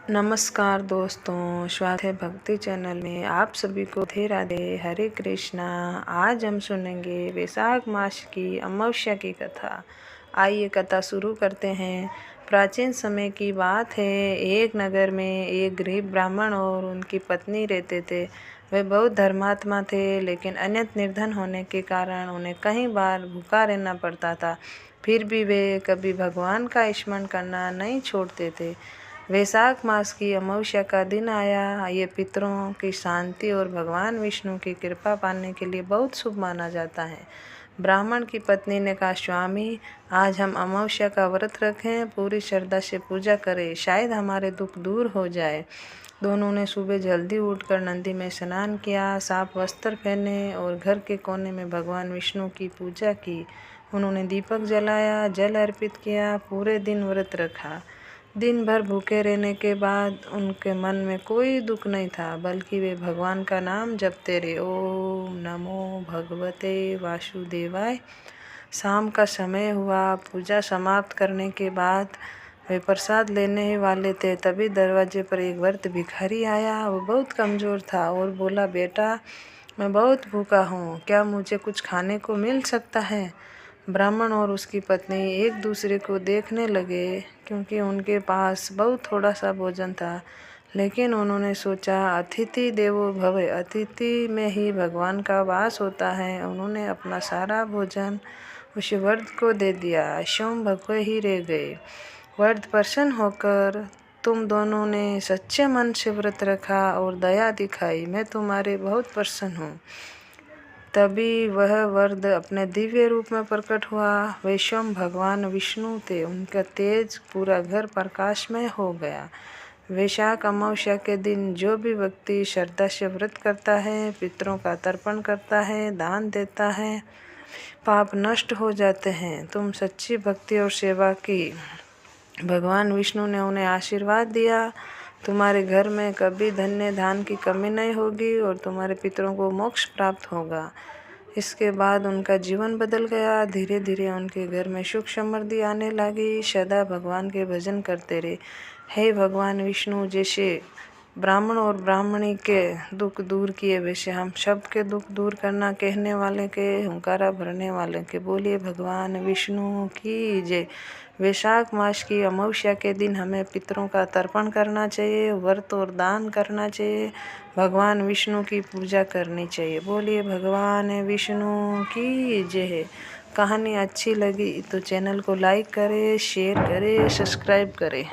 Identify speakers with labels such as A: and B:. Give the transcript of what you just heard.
A: नमस्कार दोस्तों, स्वागत है भक्ति चैनल में। आप सभी को राधे राधे, हरे कृष्णा। आज हम सुनेंगे वैशाख मास की अमावस्या की कथा। आइए कथा शुरू करते हैं। प्राचीन समय की बात है। एक नगर में एक गरीब ब्राह्मण और उनकी पत्नी रहते थे। वे बहुत धर्मात्मा थे, लेकिन अत्यंत निर्धन होने के कारण उन्हें कई बार भूखा रहना पड़ता था। फिर भी वे कभी भगवान का स्मरण करना नहीं छोड़ते थे। वैशाख मास की अमावस्या का दिन आया। ये पितरों की शांति और भगवान विष्णु की कृपा पाने के लिए बहुत शुभ माना जाता है। ब्राह्मण की पत्नी ने कहा, स्वामी, आज हम अमावस्या का व्रत रखें, पूरी श्रद्धा से पूजा करें, शायद हमारे दुख दूर हो जाए। दोनों ने सुबह जल्दी उठकर नदी में स्नान किया, साफ वस्त्र पहने और घर के कोने में भगवान विष्णु की पूजा की। उन्होंने दीपक जलाया, जल अर्पित किया, पूरे दिन व्रत रखा। दिन भर भूखे रहने के बाद उनके मन में कोई दुख नहीं था, बल्कि वे भगवान का नाम जपते रहे। ओम नमो भगवते वासुदेवाय। शाम का समय हुआ। पूजा समाप्त करने के बाद वे प्रसाद लेने ही वाले थे, तभी दरवाजे पर एक वृद्ध भिखारी आया। वो बहुत कमज़ोर था और बोला, बेटा, मैं बहुत भूखा हूँ, क्या मुझे कुछ खाने को मिल सकता है? ब्राह्मण और उसकी पत्नी एक दूसरे को देखने लगे, क्योंकि उनके पास बहुत थोड़ा सा भोजन था। लेकिन उन्होंने सोचा, अतिथि देवो भव, अतिथि में ही भगवान का वास होता है। उन्होंने अपना सारा भोजन उस वृद्ध को दे दिया। स्वयं भूखे ही रह गए। वृद्ध प्रसन्न होकर, तुम दोनों ने सच्चे मन से व्रत रखा और दया दिखाई, मैं तुम्हारे बहुत प्रसन्न हूँ। तभी वह वृद्ध अपने दिव्य रूप में प्रकट हुआ। वे स्वयं भगवान विष्णु थे। उनका तेज पूरा घर प्रकाशमय हो गया। वैशाख अमावस्या के दिन जो भी व्यक्ति श्रद्धा से व्रत करता है, पितरों का तर्पण करता है, दान देता है, पाप नष्ट हो जाते हैं। तुम सच्ची भक्ति और सेवा की। भगवान विष्णु ने उन्हें आशीर्वाद दिया, तुम्हारे घर में कभी धन्य धान की कमी नहीं होगी और तुम्हारे पितरों को मोक्ष प्राप्त होगा। इसके बाद उनका जीवन बदल गया। धीरे धीरे उनके घर में सुख समृद्धि आने लगी। सदा भगवान के भजन करते रहे। हे भगवान विष्णु, जैसे ब्राह्मण और ब्राह्मणी के दुख दूर किए, वैसे हम सब के दुख दूर करना कहने वाले के, हुंकारा भरने वाले के। बोलिए भगवान विष्णु की जय। वैशाख मास की अमावस्या के दिन हमें पितरों का तर्पण करना चाहिए, व्रत और दान करना चाहिए, भगवान विष्णु की पूजा करनी चाहिए। बोलिए भगवान विष्णु की जय। कहानी अच्छी लगी तो चैनल को लाइक करें, शेयर करें, सब्सक्राइब करें।